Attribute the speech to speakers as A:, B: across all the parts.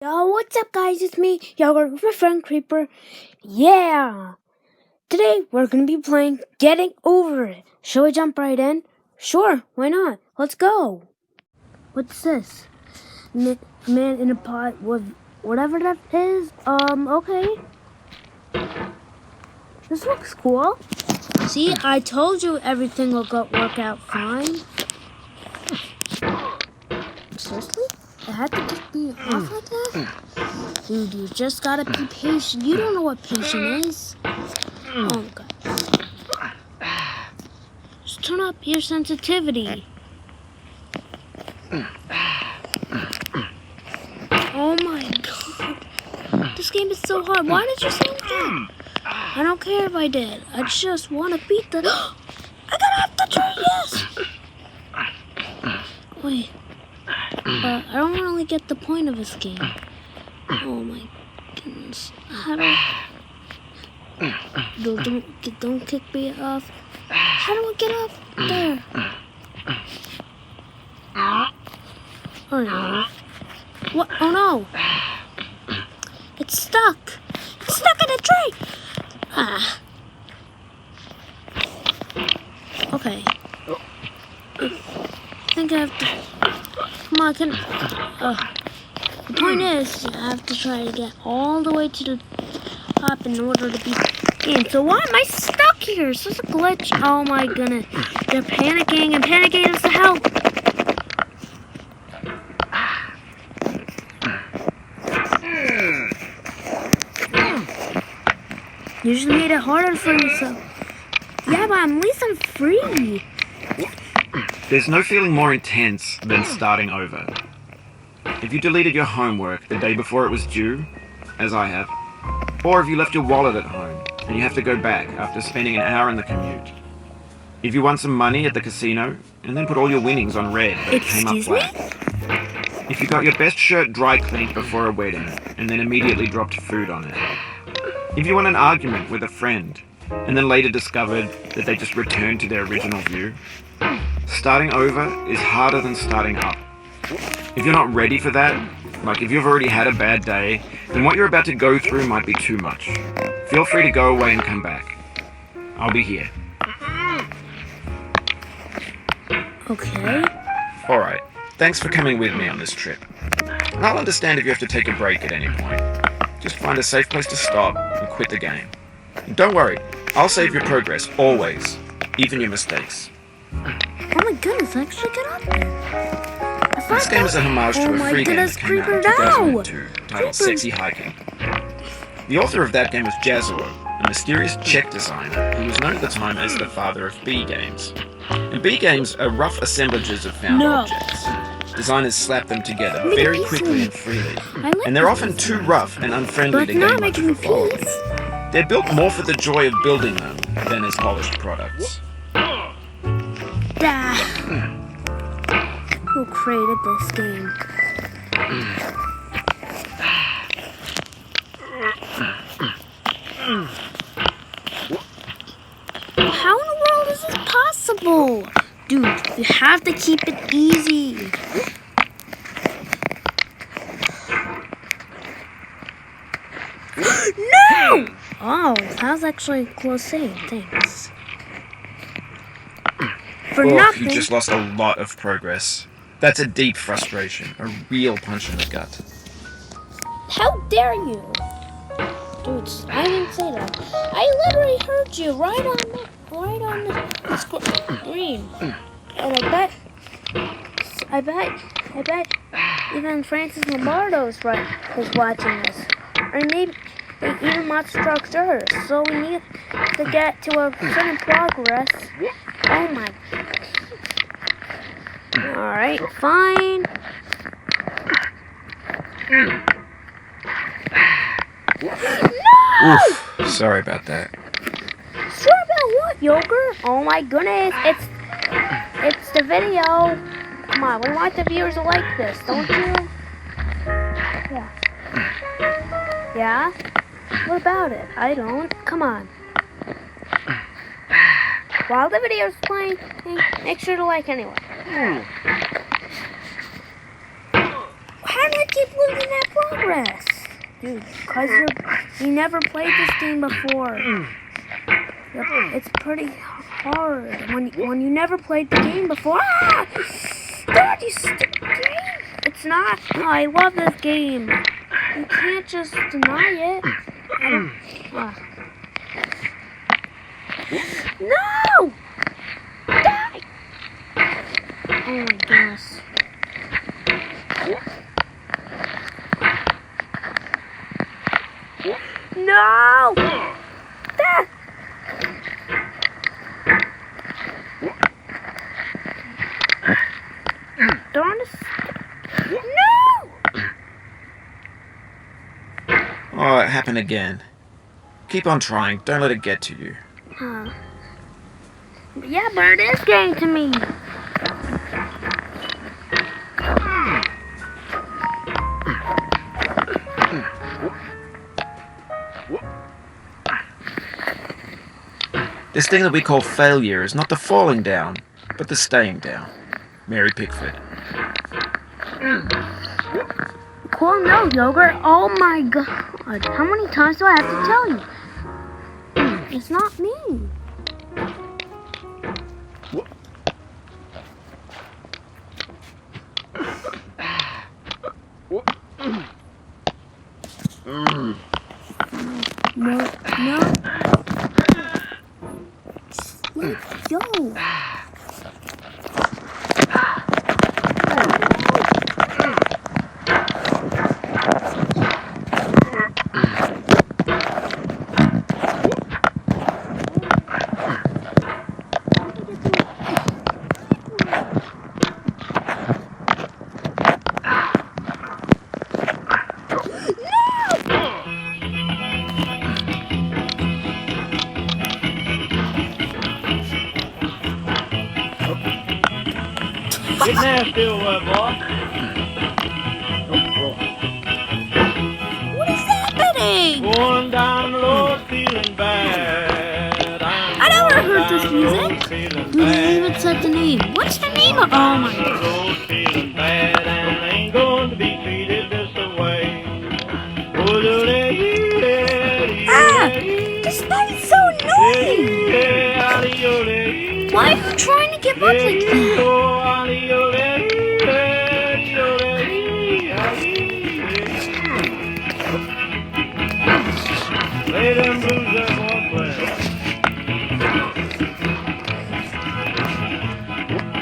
A: Yo, what's up guys, it's me, Yogurt with my friend Creeper. Yeah! Today we're gonna be playing Getting Over It. Shall we jump right in? Sure, why not? Let's go! What's this? Man in a pot with whatever that is? Okay. This looks cool. See, I told you everything will work out fine. Seriously? I had to kick me off like that? Dude, you just gotta be patient. You don't know what patient is. Oh, God. Just turn up your sensitivity. Oh, my God. This game is so hard. Why did you say that? I don't care if I did. I just want to beat the... I got off the tree, yes! Wait. I don't really get the point of this game. Oh my goodness. How do I... Don't kick me off. How do I get off there? Oh no. What? Oh no. It's stuck. It's stuck in a tree. Ah. Okay. I think I have to... Come on, the point is, I have to try to get all the way to the top in order to beat the game. So why am I stuck here? It's just a glitch. Oh my goodness. They're panicking, and panicking is to help. You just made it harder for yourself. Yeah, but at least I'm free.
B: There's no feeling more intense than starting over. If you deleted your homework the day before it was due, as I have, or if you left your wallet at home and you have to go back after spending an hour in the commute. If you won some money at the casino and then put all your winnings on red but it came up flat. If you got your best shirt dry cleaned before a wedding and then immediately dropped food on it. If you won an argument with a friend and then later discovered that they just returned to their original view. Starting over is harder than starting up. If you're not ready for that, like if you've already had a bad day, then what you're about to go through might be too much. Feel free to go away and come back. I'll be here.
A: Okay.
B: Alright, thanks for coming with me on this trip. I'll understand if you have to take a break at any point. Just find a safe place to stop and quit the game. And don't worry, I'll save your progress, always. Even your mistakes.
A: Oh my goodness, I actually got up there.
B: This game is a homage to a free game that came out in 2002 titled Sexy Hiking. The author of that game was Jazzuo, a mysterious Czech designer who was known at the time as the father of B games. And B games are rough assemblages of found objects. Designers slap them together very quickly and freely, and they're often too rough and unfriendly to gain much of a following. They're built more for the joy of building them than as polished products.
A: Who created this game? How in the world is this possible? Dude, you have to keep it easy. No! Oh, that was actually a close save. Thanks. For nothing.
B: You just lost a lot of progress. That's a deep frustration, a real punch in the gut.
A: How dare you? Dude, I didn't say that. I literally heard you right on the screen. And I bet even Francis Lombardo is watching this. Or maybe even Monster Truck Earth. So we need to get to a certain progress. Oh my. Alright, fine. No!
B: Oof, sorry about that.
A: Sorry about what, Yogurt? Oh my goodness, it's the video. Come on, we want the viewers to like this, don't you? Yeah. Yeah? What about it? I don't. Come on. While the video's playing, make sure to like anyway. How do I keep losing that progress? Dude, because you never played this game before. Yep, it's pretty hard when you never played the game before. Ah! God, you stupid game! It's not. Oh, I love this game. You can't just deny it. No! Die! Oh my goodness. No! Ah! Darn it. No!
B: Oh, it happened again. Keep on trying. Don't let it get to you.
A: Yeah, but it is getting to me.
B: This thing that we call failure is not the falling down, but the staying down. Mary Pickford.
A: Cool, no, Yogurt. Oh my god. How many times do I have to tell you? It's not me. No. Let go.
C: Get nasty, boy.
A: What is happening?
C: Going down the road feeling bad.
A: I never heard this music. You didn't even set the name. What's the name of? Oh my god.
C: Road feeling bad and ain't going to be treated this way.
A: Ah! This is so annoying. Why are you trying to give up like that?
C: Lay them blues up on play.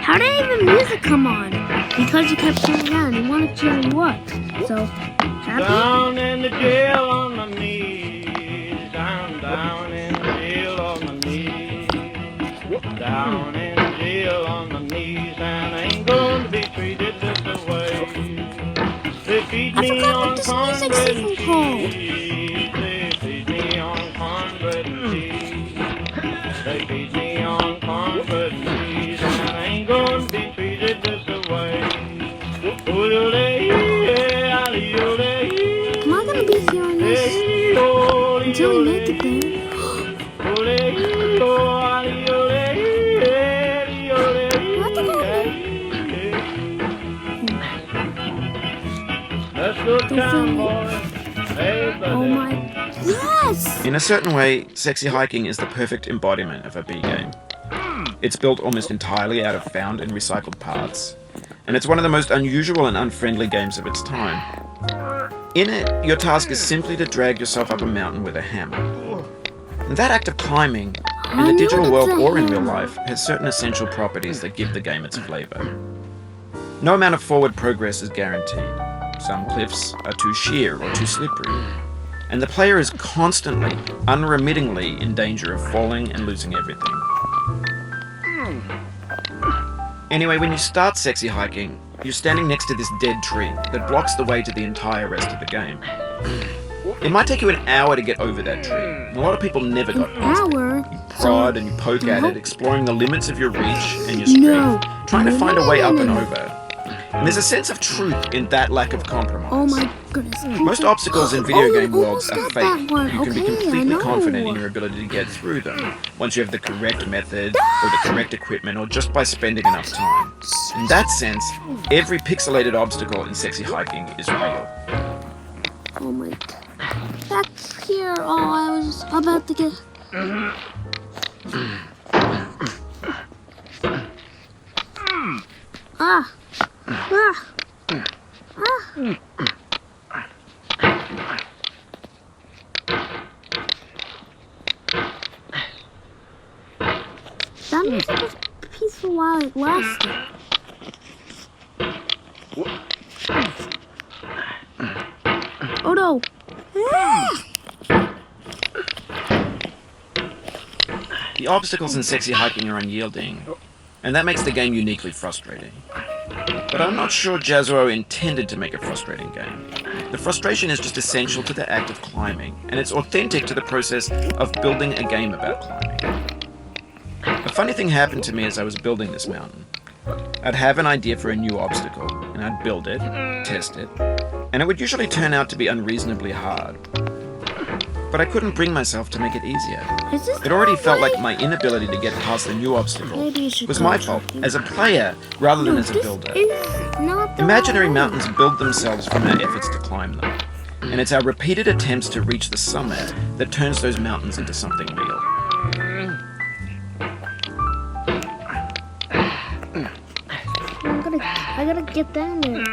A: How did even music come on? Because you kept turning around and wanted to cheer you up. So, happy?
C: Down in the jail on my knees. Down in the jail on my knees. Down in the jail on my knees. And I ain't going to be treated this way. They feed
A: I
C: me
A: forgot
C: on
A: what this
C: cornbread
A: music's
C: and
A: even called.
C: cheese. They feed me on cornbread and cheese. They feed me on cornbread and cheese. And I ain't going to be treated this way.
A: Am I gonna be hearing this until we make it there? What the Oh my... Yes!
B: In a certain way, Sexy Hiking is the perfect embodiment of a B game. It's built almost entirely out of found and recycled parts, and it's one of the most unusual and unfriendly games of its time. In it, your task is simply to drag yourself up a mountain with a hammer. And that act of climbing, in the digital world or in real life, has certain essential properties that give the game its flavour. No amount of forward progress is guaranteed. Some cliffs are too sheer or too slippery, and the player is constantly, unremittingly in danger of falling and losing everything. Anyway, when you start Sexy Hiking, you're standing next to this dead tree that blocks the way to the entire rest of the game. It might take you an hour to get over that tree, and a lot of people never got past it.
A: Hour?
B: You prod and you poke at it, exploring the limits of your reach and your strength, trying to find a way up and over. And there's a sense of truth in that lack of compromise.
A: Oh my goodness.
B: Most obstacles in video game worlds are
A: almost got
B: fake.
A: that one.
B: You can be
A: Okay, I
B: completely
A: know.
B: confident in your ability to get through them, once you have the correct method, or the correct equipment, or just by spending enough time. In that sense, every pixelated obstacle in Sexy Hiking is real.
A: Oh my. Back here. Oh, I was about to get. Ah. Ah. Ah. That music was peaceful while it lasted. Oh no!
B: The obstacles in sexy hiking are unyielding, and that makes the game uniquely frustrating. But I'm not sure Jazzuo intended to make a frustrating game. The frustration is just essential to the act of climbing, and it's authentic to the process of building a game about climbing. A funny thing happened to me as I was building this mountain. I'd have an idea for a new obstacle, and I'd build it, test it, and it would usually turn out to be unreasonably hard. But I couldn't bring myself to make it easier.
A: Is this
B: It already
A: the
B: felt
A: way?
B: like my inability to get past the new obstacle
A: Maybe you should
B: was
A: go
B: my
A: to-
B: fault, as a player rather than
A: No,
B: as a
A: this
B: builder.
A: is not the
B: Imaginary
A: way.
B: mountains build themselves from our efforts to climb them. And it's our repeated attempts to reach the summit that turns those mountains into something real.
A: I gotta get down there.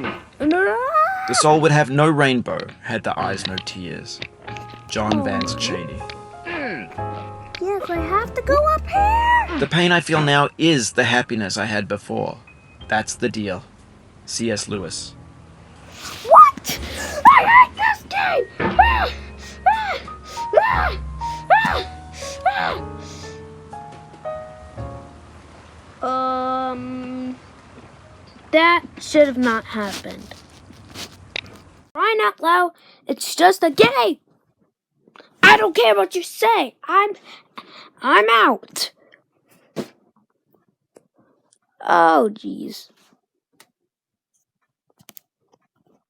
B: The soul would have no rainbow, had the eyes no tears. John Vance Cheney.
A: Yes, I have to go up here.
B: The pain I feel now is the happiness I had before. That's the deal. C.S. Lewis.
A: What? I hate this game. That should have not happened. Crying out loud, it's just a game. I don't care what you say. I'm out. Oh, jeez.